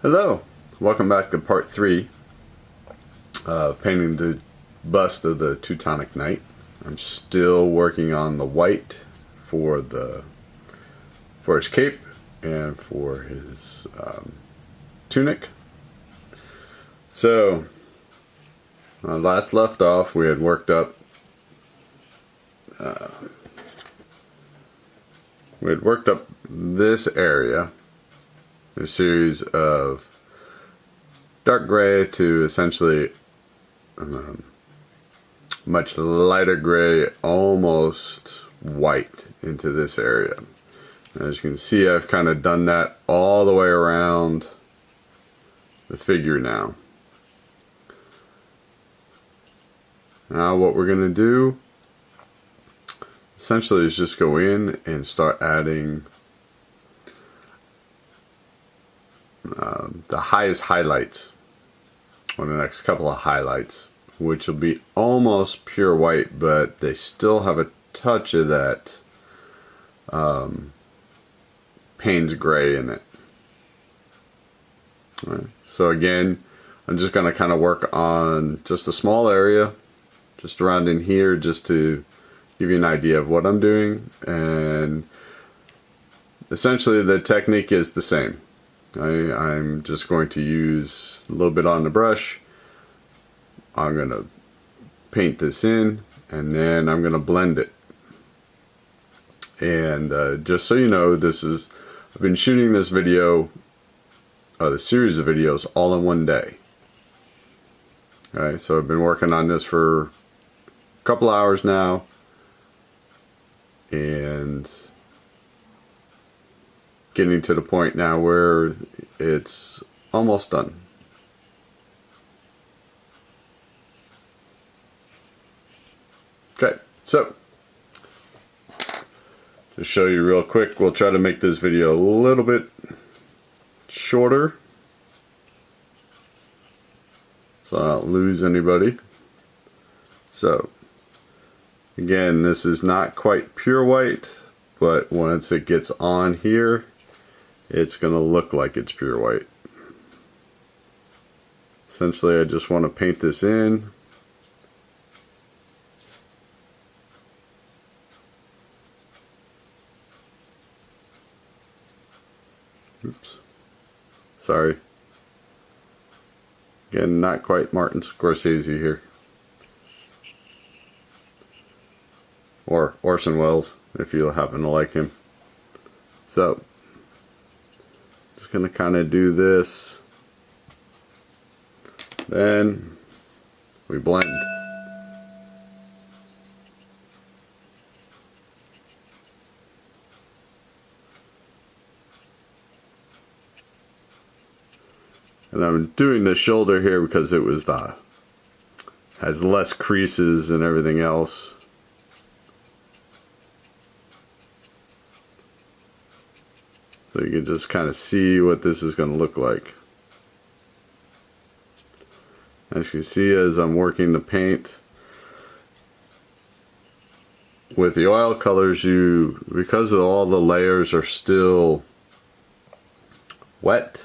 Hello, welcome back to part 3 of painting the bust of the Teutonic Knight. I'm still working on the white for his cape and for his tunic. So, last left off, we had worked up this area, a series of dark gray to essentially much lighter gray, almost white into this area. As you can see, I've kind of done that all the way around the figure now. Now what we're going to do essentially is just go in and start adding the highest highlights, or the next couple of highlights, which will be almost pure white, but they still have a touch of that Payne's gray in it. Right. So again, I'm just going to kind of work on just a small area just around in here, just to give you an idea of what I'm doing. And essentially the technique is the same. I'm just going to use a little bit on the brush. I'm going to paint this in, and then I'm going to blend it. And just so you know, I've been shooting this video, the series of videos, all in one day. Alright, so I've been working on this for a couple hours now, and getting to the point now where it's almost done. Okay, so to show you real quick, we'll try to make this video a little bit shorter so I don't lose anybody. So again, this is not quite pure white, but once it gets on here, it's going to look like it's pure white. Essentially, I just want to paint this in. Oops. Sorry. Again, not quite Martin Scorsese here. Or Orson Welles, if you happen to like him. So, just going to kind of do this. Then we blend. And I'm doing the shoulder here because it was has less creases and everything else. So you can just kind of see what this is going to look like. As you see, as I'm working the paint with the oil colors, because of all the layers are still wet,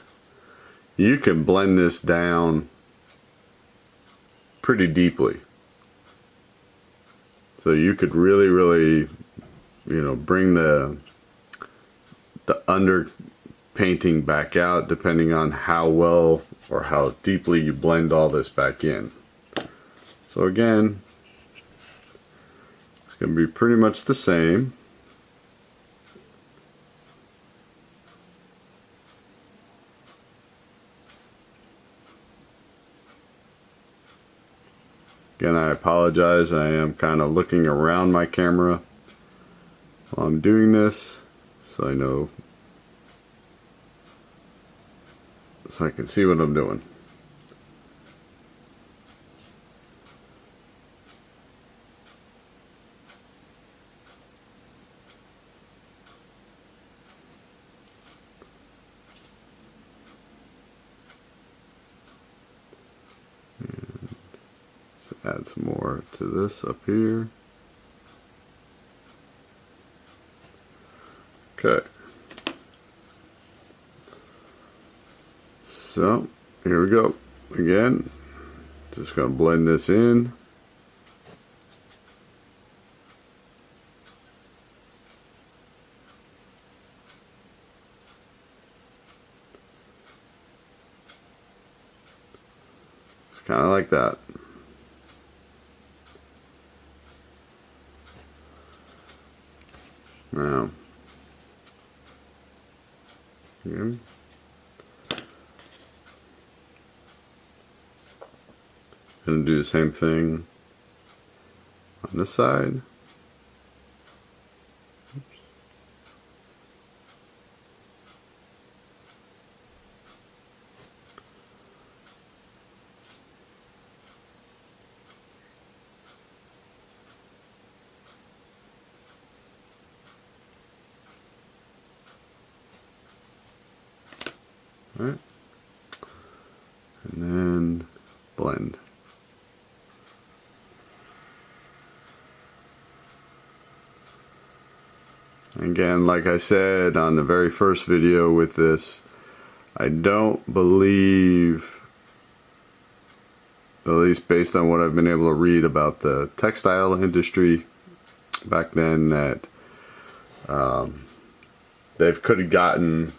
you can blend this down pretty deeply. So you could really, bring the under painting back out, depending on how well or how deeply you blend all this back in. So again, it's going to be pretty much the same. Again, I apologize, I am kind of looking around my camera while I'm doing this, so I know, so I can see what I'm doing. And add some more to this up here. Okay. So here we go again. Just gonna blend this in. It's kind of like that. Now, again. Gonna do the same thing on this side. All right, and then blend. Again, like I said on the very first video with this, I don't believe, at least based on what I've been able to read about the textile industry back then, that they could have gotten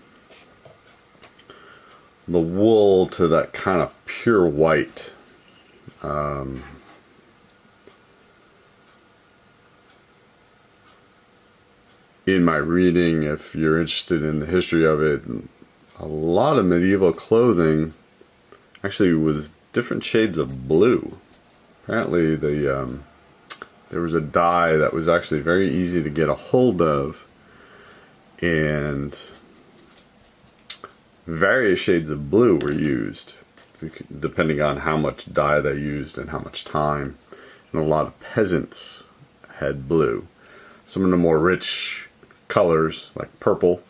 the wool to that kind of pure white. In my reading, if you're interested in the history of it, a lot of medieval clothing actually was different shades of blue. Apparently there was a dye that was actually very easy to get a hold of, and various shades of blue were used depending on how much dye they used and how much time. And a lot of peasants had blue. Some of the more rich colors, like purple,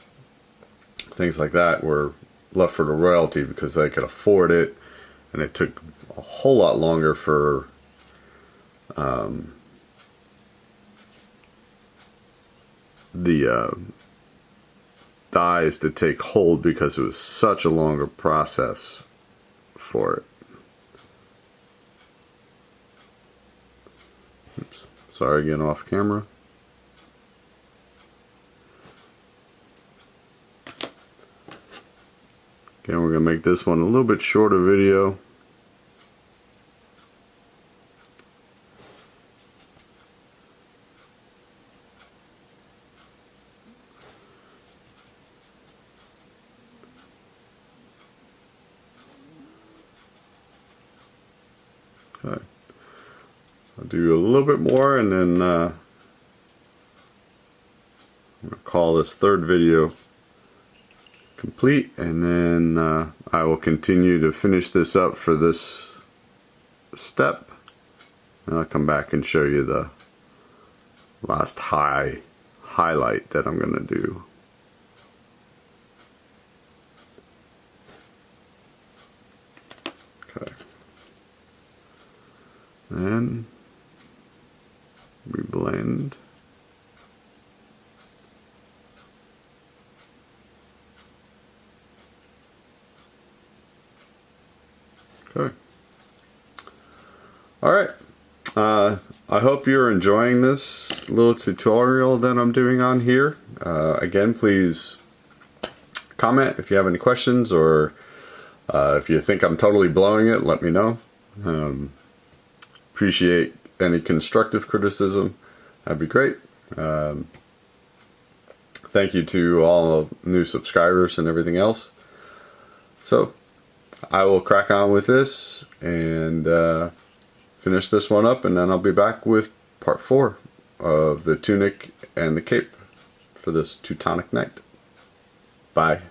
things like that, were left for the royalty because they could afford it, and it took a whole lot longer for the dyes to take hold because it was such a longer process for it. Oops. Sorry, getting off camera. Again, we're going to make this one a little bit shorter video. Okay. I'll do a little bit more, and then I'm going to call this third video complete, and then I will continue to finish this up for this step, and I'll come back and show you the last highlight that I'm going to do. Okay. Then we blend. Okay. Alright. I hope you're enjoying this little tutorial that I'm doing on here. Again, please comment if you have any questions, or if you think I'm totally blowing it, let me know. Appreciate any constructive criticism. That'd be great. Thank you to all new subscribers and everything else. So, I will crack on with this and finish this one up, and then I'll be back with part 4 of the tunic and the cape for this Teutonic night. Bye.